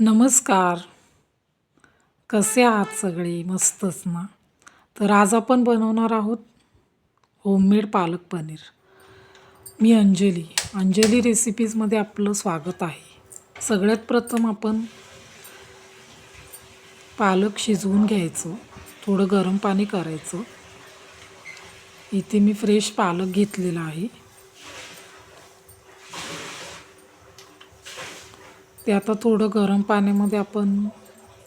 नमस्कार. कसे आहात सगळे? मस्तच ना? तर आज आपण बनवणार आहोत होममेड पालक पनीर. मी अंजली. अंजली रेसिपीजमध्ये आपलं स्वागत आहे. सगळ्यात प्रथम आपण पालक शिजवून घ्यायचं. थोडं गरम पाणी करायचं. इथे मी फ्रेश पालक घेतलेला आहे. ते आता थोडं गरम पाण्यामध्ये आपण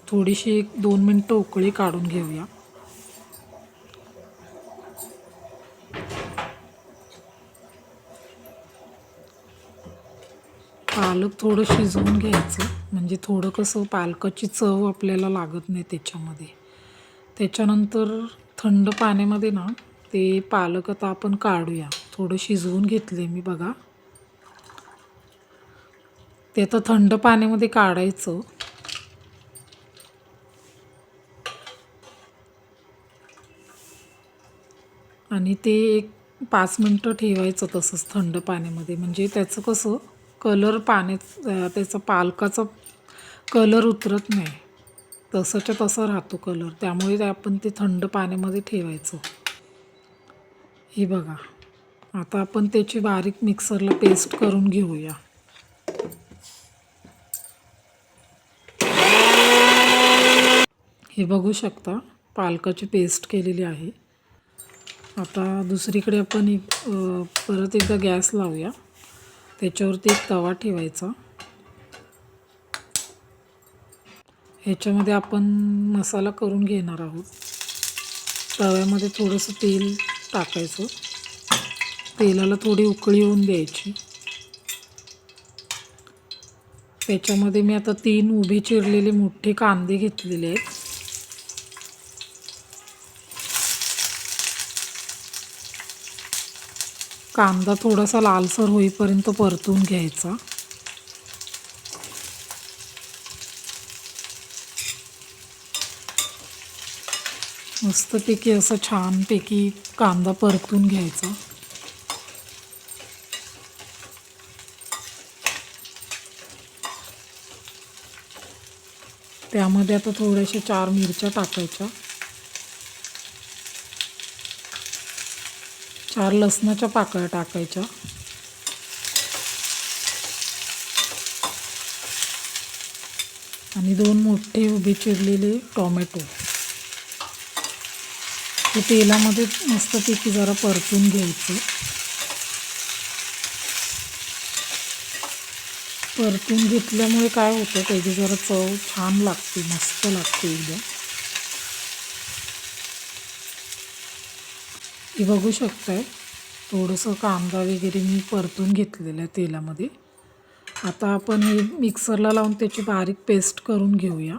थोडीशी 1-2 मिनटं उकळी काढून घेऊया. पालक थोडं शिजवून घ्यायचं, म्हणजे थोडं कसं पालकाची चव आपल्याला लागत नाही त्याच्यामध्ये. त्याच्यानंतर थंड पाण्यामध्ये ना ते पालक आता आपण काढूया. थोडं शिजवून घेतले मी बघा. ते आता थंड पाण्यामध्ये काढायचं आणि ते एक 5 मिनटं ठेवायचं तसंच थंड पाण्यामध्ये. म्हणजे त्याचं कसं कलर त्याचा पालकाचा कलर उतरत नाही, तसंच्या तसा राहतो कलर. त्यामुळे आपण ते थंड पाण्यामध्ये ठेवायचं. हे बघा, आता आपण त्याची बारीक मिक्सरला पेस्ट करून घेऊया. हे बघू शकता, पालकाची पेस्ट केलेली आहे. आता दुसरीकडे आपण परत एकदा गॅस लावूया. त्याच्यावरती एक तवा ठेवायचा. ह्याच्यामध्ये आपण मसाला करून घेणार आहोत. तव्यामध्ये थोडंसं तेल टाकायचं. तेलाला थोडी उकळी येऊन द्यायची. त्याच्यामध्ये मी आता 3 उभे चिरलेले मोठे कांदे घेतलेले आहेत. कांदा थोडासा लालसर होईपर्यंत परतून घ्यायचा. मस्तपैकी असं छानपैकी कांदा परतून घ्यायचा. त्यामध्ये आता थोड्याशा 4 मिरच्या टाकायच्या. 4 लसणाच्या पाकळ्या टाकायच्या. आणि 2 मोठे उभे चिरलेले टोमॅटो. ते तेलामध्ये मस्तपैकी जरा परतून घ्यायचं. परतून घेतल्यामुळे काय होतं, त्याची जरा चव छान लागते, मस्त लागते एकदम. हे बघू शकताय, थोडंसं कांदा वगैरे मी परतून घेतलेलं आहे तेलामध्ये. आता आपण हे मिक्सरला लावून त्याची बारीक पेस्ट करून घेऊया.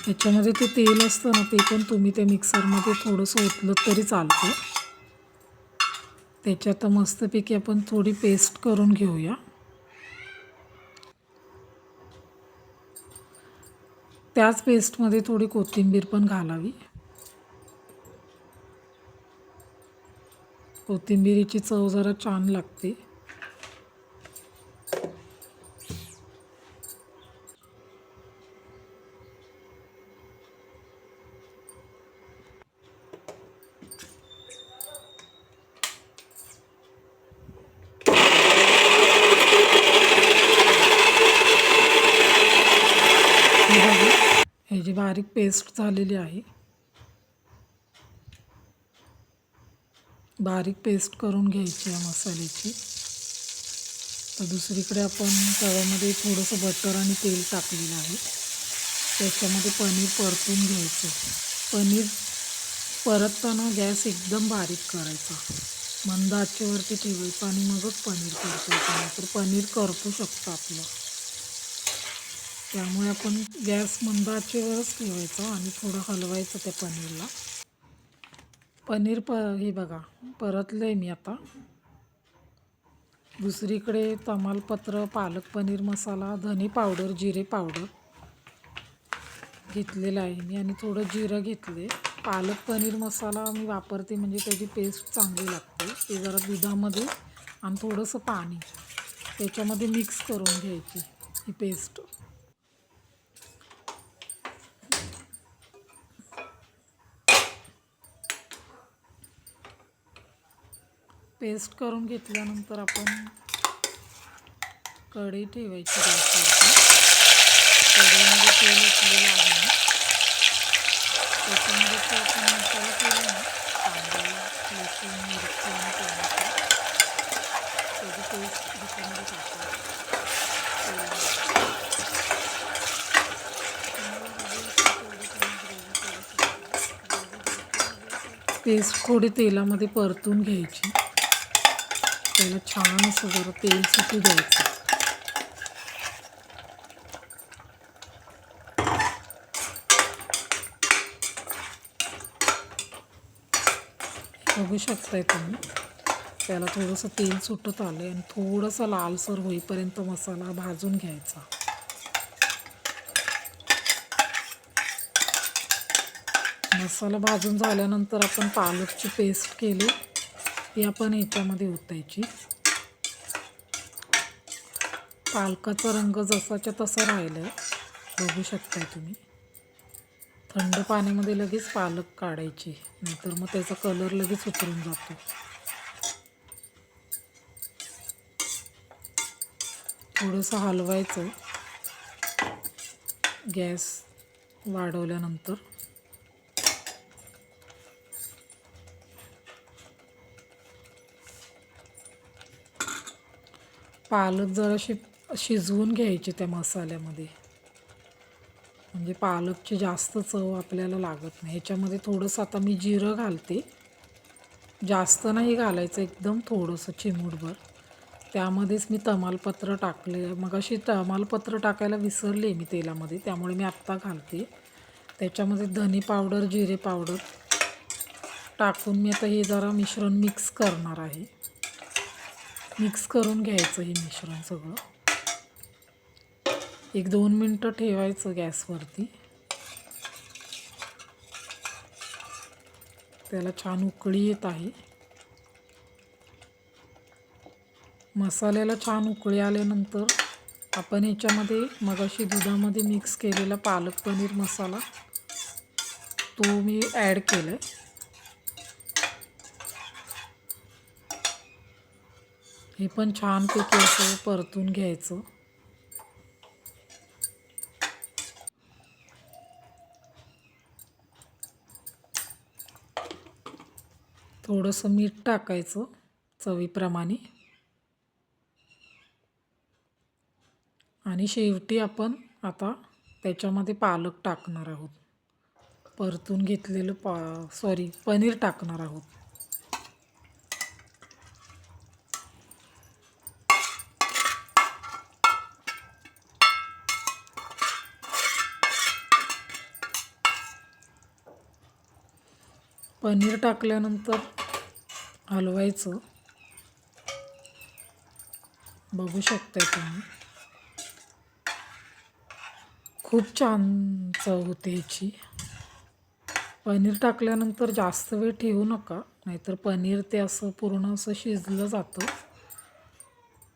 त्याच्यामध्ये ते तेल असतं ना, ते पण तुम्ही त्या मिक्सरमध्ये थोडंसं ओतलं तरी चालतं. त्याच्यात मस्तपैकी आपण थोडी पेस्ट करून घेऊया. त्याच पेस्टमध्ये थोडी कोथिंबीर पण घालावी. कोथिंबीरीची चव जरा छान लागते. ह्याची बारीक पेस्ट झालेली आहे. बारीक पेस्ट करून घ्यायची या मसाल्याची. तर दुसरीकडे आपण तव्यामध्ये थोडंसं बटर आणि तेल टाकलेलं आहे. त्याच्यामध्ये पनीर परतून घ्यायचं. पनीर परतताना गॅस एकदम बारीक करायचा, मंद आचेवरती ठेवायचं आणि मगच पनीर परतायचं, नाहीतर पनीर करपू शकतं आपलं. त्यामुळे आपण गॅस मंद आचेवरच ठेवायचा आणि थोडं हलवायचं त्या पनीरला. हे बघा, परतलं आहे मी आता. दुसरीकडे तमालपत्र, पालक पनीर मसाला, धने पावडर, जिरे पावडर घेतलेलं आहे मी आणि थोडं जिरं घेतले. पालक पनीर मसाला मी वापरते, म्हणजे त्याची पेस्ट चांगली लागते. ते जरा दुधामध्ये आणि थोडंसं पाणी त्याच्यामध्ये मिक्स करून घ्यायची ही पेस्ट. पेस्ट करून घेतल्यानंतर आपण कढई ठेवायची गॅसवरती. कढईमध्ये तेल ओतलेलं आहे ना, त्याच्यामध्ये तो आपण मसाला केला ना, कांदा, लसूण, मिरची आणि टोमॅटो, त्याची पेस्ट ह्याच्यामध्ये टाकायची. पेस्ट थोडी तेलामध्ये परतून घ्यायची. त्याला छान असं जरा तेल सुटू द्यायचं. बघू शकताय तुम्ही, त्याला थोडंसं तेल सुटत आलं आणि थोडंसं लालसर होईपर्यंत मसाला भाजून घ्यायचा. मसाला भाजून झाल्यानंतर आपण पालकची पेस्ट केली ती आपण ह्याच्यामध्ये ओतायची. पालकाचा रंग जसाच्या तसा राहिला आहे, बघू शकताय तुम्ही. थंड पाण्यामध्ये लगेच पालक काढायची, नाहीतर मग त्याचा कलर लगेच उतरून जातो. थोडंसं हलवायचं गॅस वाढवल्यानंतर. पालक जराशी शिजवून घ्यायची त्या मसाल्यामध्ये, म्हणजे पालकची जास्त चव आपल्याला लागत नाही. ह्याच्यामध्ये थोडंसं आता मी जिरं घालते, जास्त नाही घालायचं, एकदम थोडंसं चिमूटभर. त्यामध्येच मी तमालपत्र टाकले, मग अशी तमालपत्र टाकायला विसरले मी तेलामध्ये, त्यामुळे मी आत्ता घालते. त्याच्यामध्ये धने पावडर, जिरे पावडर टाकून मी आता हे जरा मिश्रण मिक्स करणार आहे. मिक्स करून घ्यायचं हे मिश्रण सगळं. 1-2 मिनटं ठेवायचं गॅसवरती. त्याला छान उकळी येत आहे. मसाल्याला छान उकळी आल्यानंतर आपण ह्याच्यामध्ये मगाशी दुधामध्ये मिक्स केलेला पालक पनीर मसाला तो मी ॲड केला आहे. हे पण छानपैकी असं परतून घ्यायचं. थोडंसं मीठ टाकायचं चवीप्रमाणे. आणि शेवटी आपण आता त्याच्यामध्ये पालक टाकणार आहोत, परतून घेतलेलं पनीर टाकणार आहोत. पनीर टाकल्यानंतर हलवायचं. बघू शकताय तुम्ही, खूप छान चव होते ह्याची. पनीर टाकल्यानंतर जास्त वेळ ठेवू नका, नाहीतर पनीर ते असं पूर्ण असं शिजलं जातं.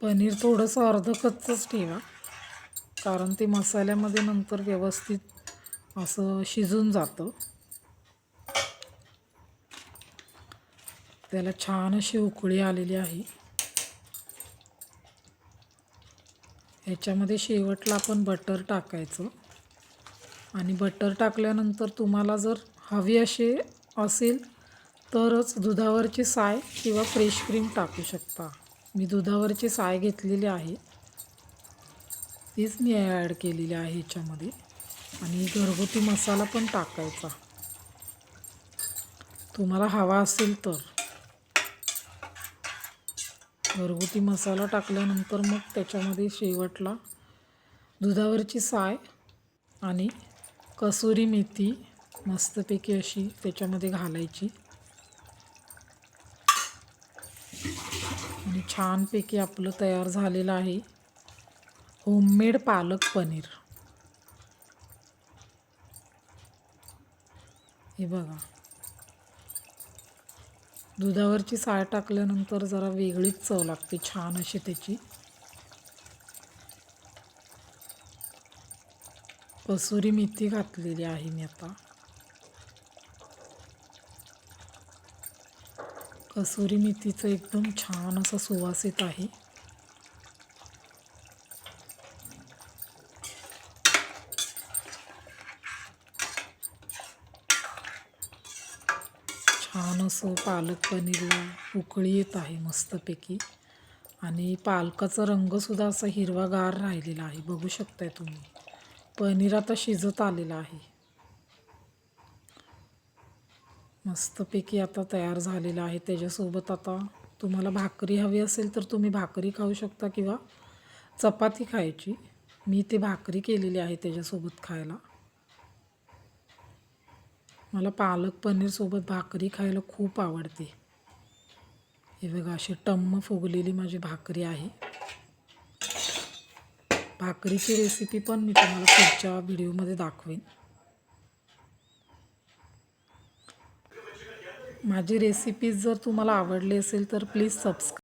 पनीर थोडंसं अर्ध कच्चंच ठेवा, कारण ते मसाल्यामध्ये नंतर व्यवस्थित असं शिजून जातं. त्याला छान अशी उकळी आलेली आहे. ह्याच्यामध्ये शेवटला आपण बटर टाकायचं. आणि बटर टाकल्यानंतर तुम्हाला जर हवी असेल तरच दुधावरची साय किंवा फ्रेश क्रीम टाकू शकता. मी दुधावरची साय घेतलेली आहे, तीच मी ॲड केलेली आहे ह्याच्यामध्ये. आणि घरगुती मसाला पण टाकायचा तुम्हाला हवा असेल तर. घरगुती मसाला टाकल्यानंतर मग त्याच्यामध्ये शेवटला दुधावरची साय आणि कसुरी मेथी मस्तपैकी अशी त्याच्यामध्ये घालायची. आणि छानपैकी आपलं तयार झालेलं आहे होममेड पालक पनीर. हे बघा, दुधावरची साय टाकल्यानंतर जरा वेगळीच चव लागते छान अशी त्याची. कसुरी मेथी घातलेली आहे मी आता. कसुरी मेथीचं एकदम छान असा सुवास येत आहे. छान असं पालक पनीरला उकळी येत आहे मस्तपैकी. आणि पालकाचा रंगसुद्धा असा हिरवागार राहिलेला आहे, बघू शकताय तुम्ही. पनीर आता शिजत आलेलं आहे. मस्तपैकी आता तयार झालेलं आहे. त्याच्यासोबत आता तुम्हाला भाकरी हवी असेल तर तुम्ही भाकरी खाऊ शकता किंवा चपाती खायची. मी ते भाकरी केलेली आहे त्याच्यासोबत खायला. मला पालक पनीरसोबत भाकरी खायला खूप आवडते. हे बघा अशी टम्म फुगलेली माझी भाकरी आहे. भाकरीची रेसिपी पण मी तुम्हाला पुढच्या व्हिडिओमध्ये दाखवेन. माझी रेसिपीज जर तुम्हाला आवडली असेल तर प्लीज सबस्क्राईब